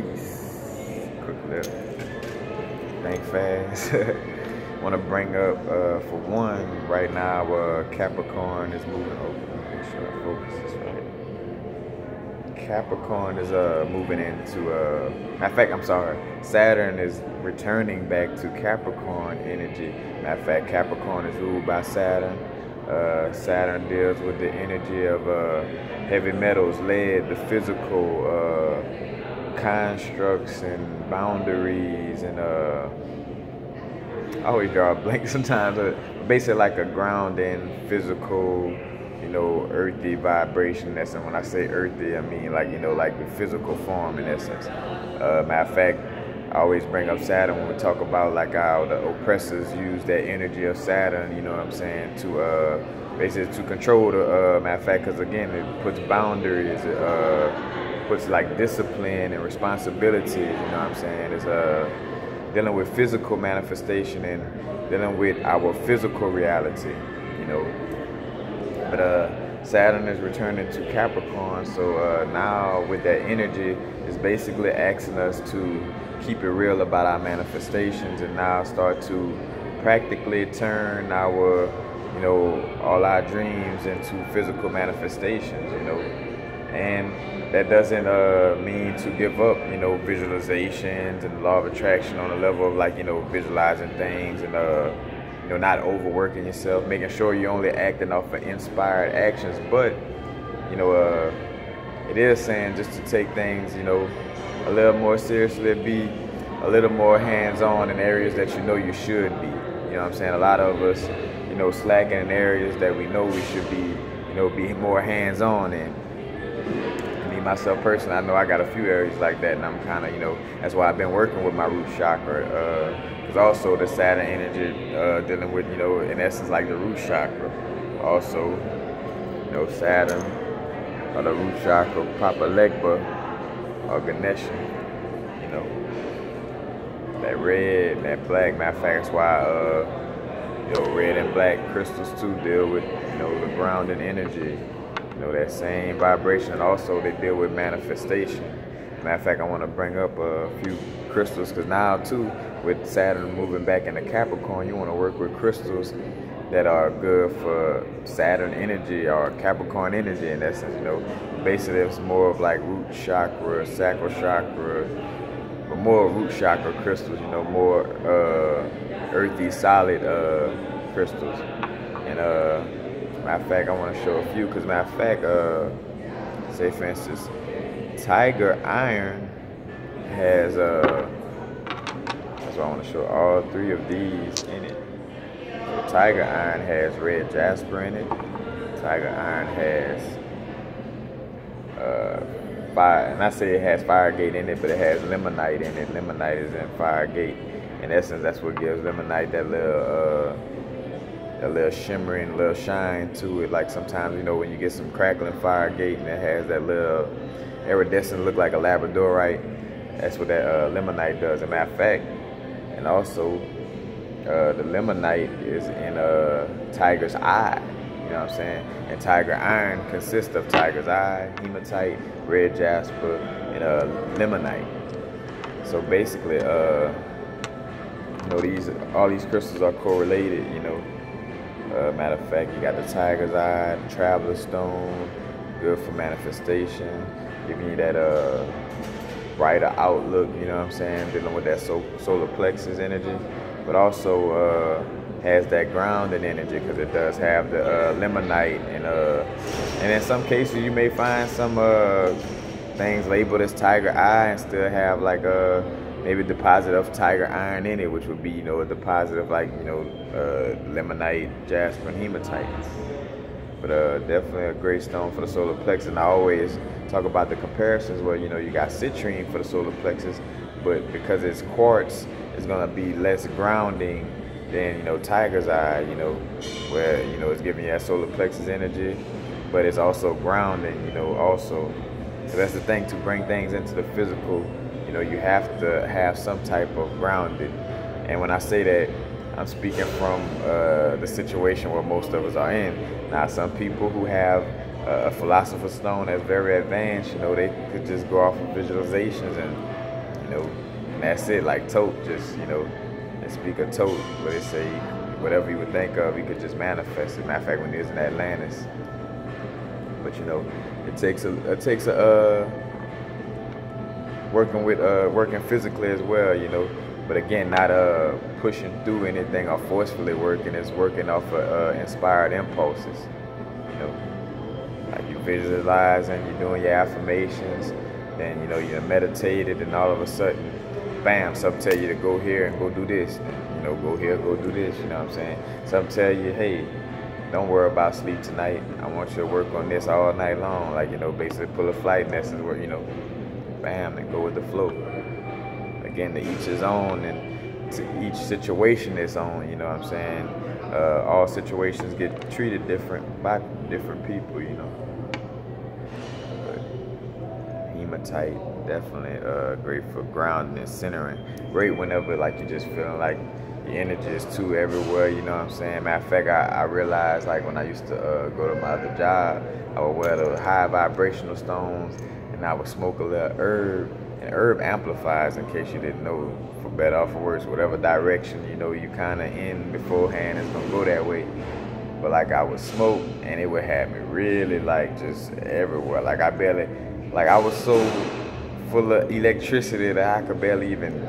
Peace. Quick look. Think fast. Want to bring up, for one, right now, Capricorn is moving over. Make sure I focus this right. Capricorn is moving into, matter of fact, I'm sorry. Saturn is returning back to Capricorn energy. Matter of fact, Capricorn is ruled by Saturn. Saturn deals with the energy of heavy metals, lead, the physical constructs and boundaries, and I always draw a blank sometimes. Basically, like a grounding, physical, earthy vibration. That's, and when I say earthy, I mean like like the physical form in essence. Matter of fact, I always bring up Saturn when we talk about like how the oppressors use that energy of Saturn, you know what I'm saying, to basically to control the, matter of fact, because again, it puts boundaries, it puts like discipline and responsibility, you know what I'm saying. It's dealing with physical manifestation and dealing with our physical reality, you know. But Saturn is returning to Capricorn, so now with that energy, it's basically asking us to keep it real about our manifestations and now start to practically turn our, all our dreams into physical manifestations, And that doesn't mean to give up, visualizations and the law of attraction on the level of like, visualizing things and, not overworking yourself, making sure you're only acting off of inspired actions. But, it is saying just to take things, a little more seriously, be a little more hands-on in areas that you should be. You know what I'm saying? A lot of us, slacking in areas that we know we should be, be more hands-on in. Me, myself personally, I know I got a few areas like that, and I'm kind of, that's why I've been working with my root chakra. Because also the Saturn energy dealing with, in essence, like the root chakra. Also, Saturn, or the root chakra, Papa Legba, or Ganesha, that red and that black. Matter of fact, that's why, red and black crystals too deal with, the grounding energy, that same vibration. And also they deal with manifestation. Matter of fact, I want to bring up a few crystals because now too, with Saturn moving back into Capricorn, you want to work with crystals that are good for Saturn energy or Capricorn energy in essence, Basically, it's more of like root chakra, sacral chakra, but more root chakra crystals, more earthy, solid crystals. And matter of fact, I want to show a few because matter of fact, say for instance, tiger iron has that's why I want to show all three of these in it. So tiger iron has red jasper in it. Tiger iron has fire, and I say it has Firegate in it, but it has limonite in it. Limonite is in Firegate. In essence, that's what gives limonite that little shimmering, little shine to it. Like sometimes, when you get some crackling Firegate and it has that little iridescent look like a labradorite, that's what that limonite does. As a matter of fact, and also the limonite is in tiger's eye. You know what I'm saying? And tiger iron consists of tiger's eye, hematite, red jasper, and limonite. So basically, all these crystals are correlated. Matter of fact, you got the tiger's eye, the traveler stone, good for manifestation, giving you that brighter outlook. You know what I'm saying? Dealing with that solar plexus energy, but also has that grounding energy because it does have the limonite, and in some cases you may find some things labeled as tiger eye and still have like maybe a deposit of tiger iron in it, which would be a deposit of like limonite, jasper, and hematite. But definitely a great stone for the solar plexus. And I always talk about the comparisons where you got citrine for the solar plexus, but because it's quartz, it's gonna be less grounding than tiger's eye, where it's giving you that solar plexus energy, but it's also grounding, also. So that's the thing, to bring things into the physical, you have to have some type of grounding. And when I say that, I'm speaking from the situation where most of us are in. Now, some people who have a philosopher's stone that's very advanced, they could just go off of visualizations and and that's it. Like tote, just and speak of tote, what they say, whatever you would think of, you could just manifest it. Matter of fact, when he was in Atlantis, but it takes a working physically as well, but again, not pushing through anything or forcefully working. It's working off of inspired impulses, like you visualizing, you're doing your affirmations, then you meditated, and all of a sudden, bam, some tell you to go here and go do this, go here, go do this, you know what I'm saying? Some tell you, hey, don't worry about sleep tonight, I want you to work on this all night long, like, basically pull a flight, and that's where, bam, and go with the flow. Again, to each his own, and to each situation its own, you know what I'm saying? All situations get treated different by different people, But hematite, definitely great for grounding and centering. Great whenever like you're just feeling like your energy is too everywhere, you know what I'm saying? Matter of fact, I realized, like, when I used to go to my other job, I would wear the high vibrational stones, and I would smoke a little herb. And herb amplifies, in case you didn't know, for better or for worse, whatever direction you kind of in beforehand, it's gonna go that way. But like, I would smoke, and it would have me really like just everywhere. Like I was so full of electricity that I could barely even,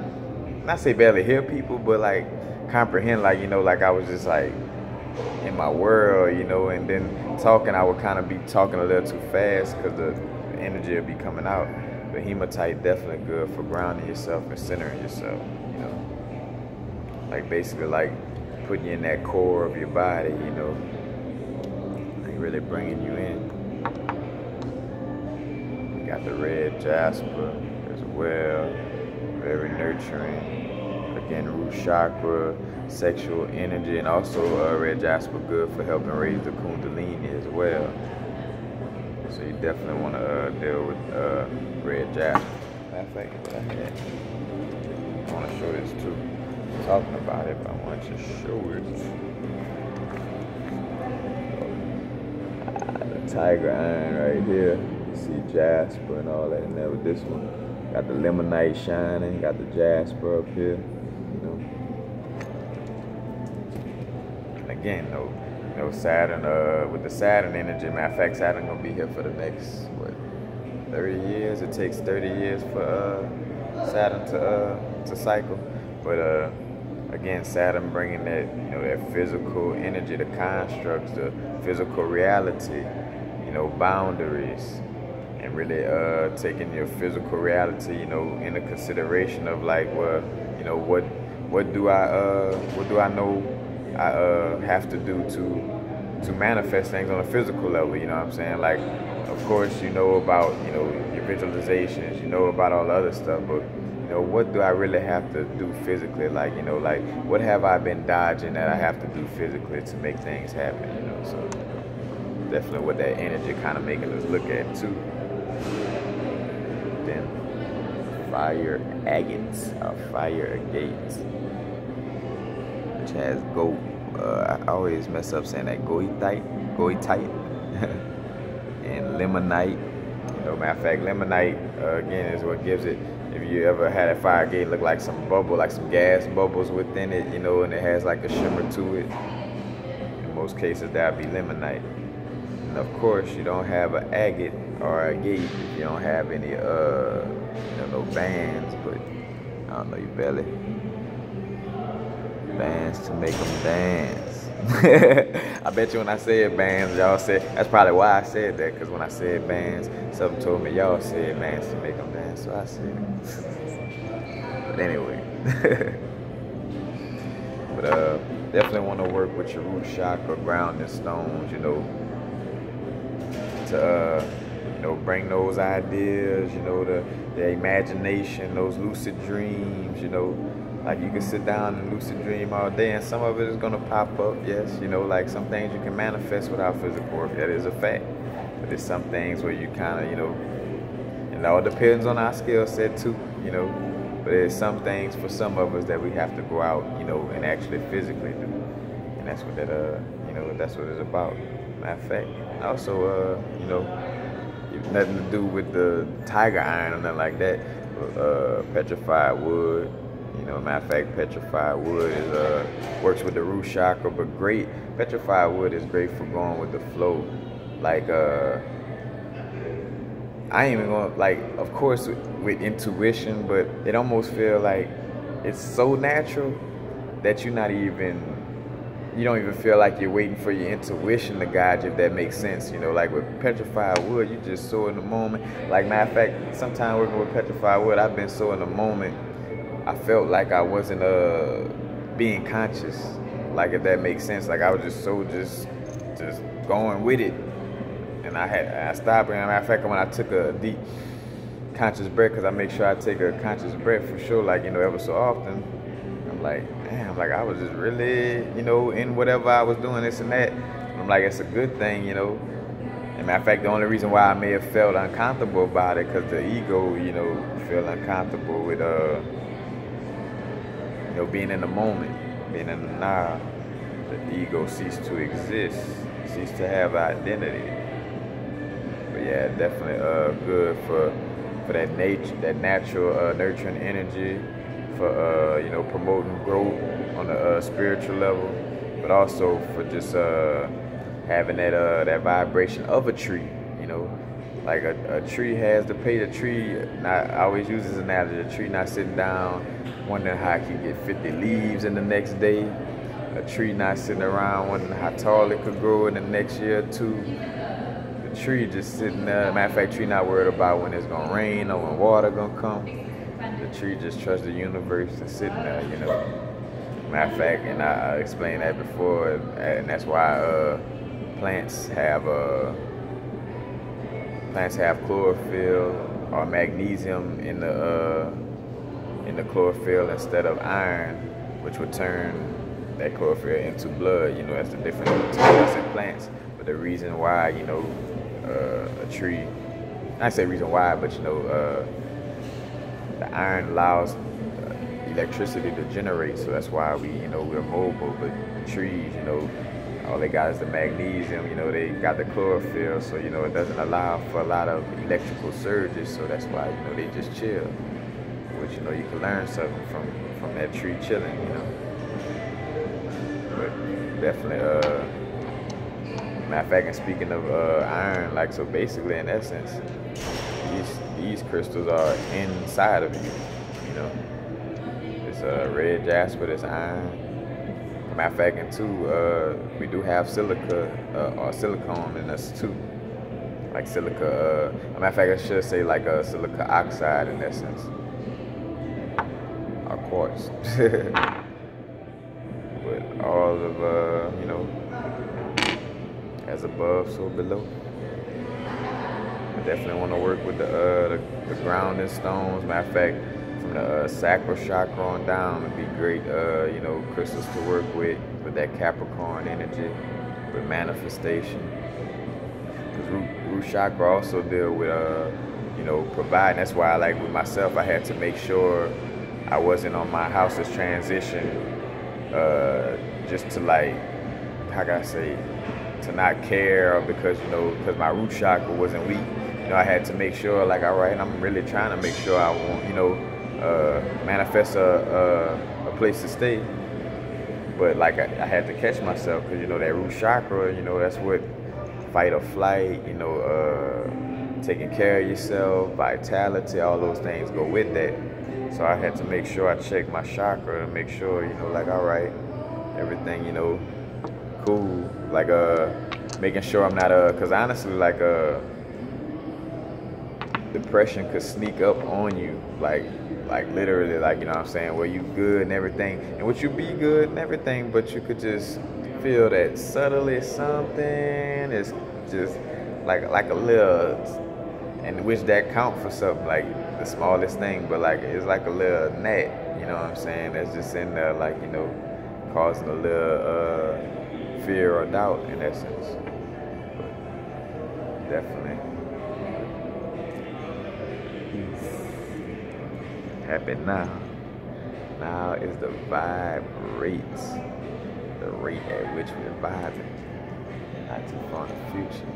not say barely hear people, but like comprehend, like like I was just like in my world, and then talking, I would kind of be talking a little too fast because the energy would be coming out. But hematite definitely good for grounding yourself and centering yourself, like basically like putting you in that core of your body, like really bringing you in. You got the red jasper as well, very nurturing. Again, root chakra, sexual energy, and also red jasper good for helping raise the kundalini as well. So you definitely want to deal with red jasper. Matter of fact, what I had, I want to show this too. I'm talking about it, but I want to show it. The tiger iron right here. You see jasper and all that. And then with this one, got the limonite shining. Got the jasper up here. And again, though. Saturn, with the Saturn energy, matter of fact, Saturn gonna be here for the next, 30 years? It takes 30 years for Saturn to cycle. But again, Saturn bringing that, that physical energy, the constructs, the physical reality, boundaries, and really taking your physical reality, into consideration of like, well, what do I know I have to do to manifest things on a physical level, you know what I'm saying? Like, of course, about, your visualizations, about all the other stuff, but, what do I really have to do physically? Like, like, what have I been dodging that I have to do physically to make things happen, So definitely what that energy kind of making us look at, too. Then fire agates, or fire agates, which has gold. I always mess up saying that goethite, and limonite. Matter of fact, limonite again is what gives it. If you ever had a fire gate, look like some bubble, like some gas bubbles within it, and it has like a shimmer to it. In most cases, that'd be limonite. And of course, you don't have an agate or a gate if you don't have any, no bands. But I don't know, you barely. Bands to make them dance. I bet you when I said bands, y'all said, that's probably why I said that, because when I said bands, something told me y'all said bands to make them dance, so I said it. But anyway. But definitely want to work with your root chakra, grounding stones, to bring those ideas, the imagination, those lucid dreams, Like, you can sit down and lucid dream all day, and some of it is going to pop up, yes. Like some things you can manifest without physical work. That is a fact. But there's some things where you kind of, it all depends on our skill set too, But there's some things for some of us that we have to go out, and actually physically do. And that's what that's what it's about. Matter of fact, also, nothing to do with the tiger iron or nothing like that. petrified wood. You know, matter of fact, petrified wood is works with the root chakra, but great. Petrified wood is great for going with the flow. Like I ain't even gonna like, of course, with intuition, but it almost feel like it's so natural that you don't even feel like you're waiting for your intuition to guide you, if that makes sense. You know, like with petrified wood, you just so in the moment. Like, matter of fact, sometimes working with petrified wood, I've been so in the moment, I felt like I wasn't being conscious. Like, if that makes sense. Like, I was just so just going with it. And I stopped. And matter of fact, when I took a deep conscious breath, because I make sure I take a conscious breath for sure, like, you know, ever so often, I'm like, damn, like I was just really, you know, in whatever I was doing, this and that. I'm like, it's a good thing, you know. And matter of fact, the only reason why I may have felt uncomfortable about it, because the ego, you know, feel uncomfortable with, you know, being in the moment, being in the now. The ego ceased to exist, ceased to have identity. But yeah, definitely good for that nature, that natural nurturing energy, for you know, promoting growth on a spiritual level, but also for just having that vibration of a tree. You know, like a tree has to pay. The tree, I always use this analogy: a tree not sitting down wondering how it can get 50 leaves in the next day. A tree not sitting around wondering how tall it could grow in the next year or two. The tree just sitting there. Matter of fact, tree not worried about when it's gonna rain or when water gonna come. The tree just trusts the universe and sitting there, you know. Matter of fact, and I explained that before, and that's why plants have chlorophyll or magnesium in the chlorophyll instead of iron, which would turn that chlorophyll into blood. You know, that's the difference between us and plants. But the reason why, you know, a tree, I say reason why, but you know, the iron allows electricity to generate, so that's why we're mobile. But the trees, you know, all they got is the magnesium, you know, they got the chlorophyll, so, you know, it doesn't allow for a lot of electrical surges, so that's why, you know, they just chill. Which, you know, you can learn something from that tree chilling, you know. But definitely, matter of fact, and speaking of iron, like, so basically, in essence, these crystals are inside of you, you know. It's red jasper, that's iron. Matter of fact, and too, we do have silica or silicone in us too. Like silica, matter of fact, I should say like a silica oxide in essence. Or quartz. But all of, you know, as above, so below. I definitely want to work with the grounding stones. Matter of fact, from the sacral chakra on down, it'd be great, you know, crystals to work with that Capricorn energy, with manifestation. Because root chakra also deal with, you know, providing. That's why, like, with myself, I had to make sure I wasn't on my house's transition, just to, like, how can I say, to not care, or because, you know, because my root chakra wasn't weak. You know, I had to make sure, like, all right, I'm really trying to make sure I won't, you know, manifest a place to stay. But, like, I had to catch myself, because, you know, that root chakra, you know, that's what fight or flight, you know, taking care of yourself, vitality, all those things go with that. So I had to make sure I checked my chakra and make sure, you know, like, all right, everything, you know, cool. Like, making sure I'm not, because honestly, like, depression could sneak up on you, like literally, like, you know what I'm saying, where you good and everything, and what you be good and everything, but you could just feel that subtly something is just like a little, and which that count for something, like the smallest thing, but like it's like a little gnat, you know what I'm saying, that's just in there, like, you know, causing a little fear or doubt in essence. But definitely happen now. Now is the vibe rates, the rate at which we're vibing. Not too far in the future,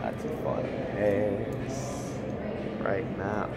not too far in the past. Right now.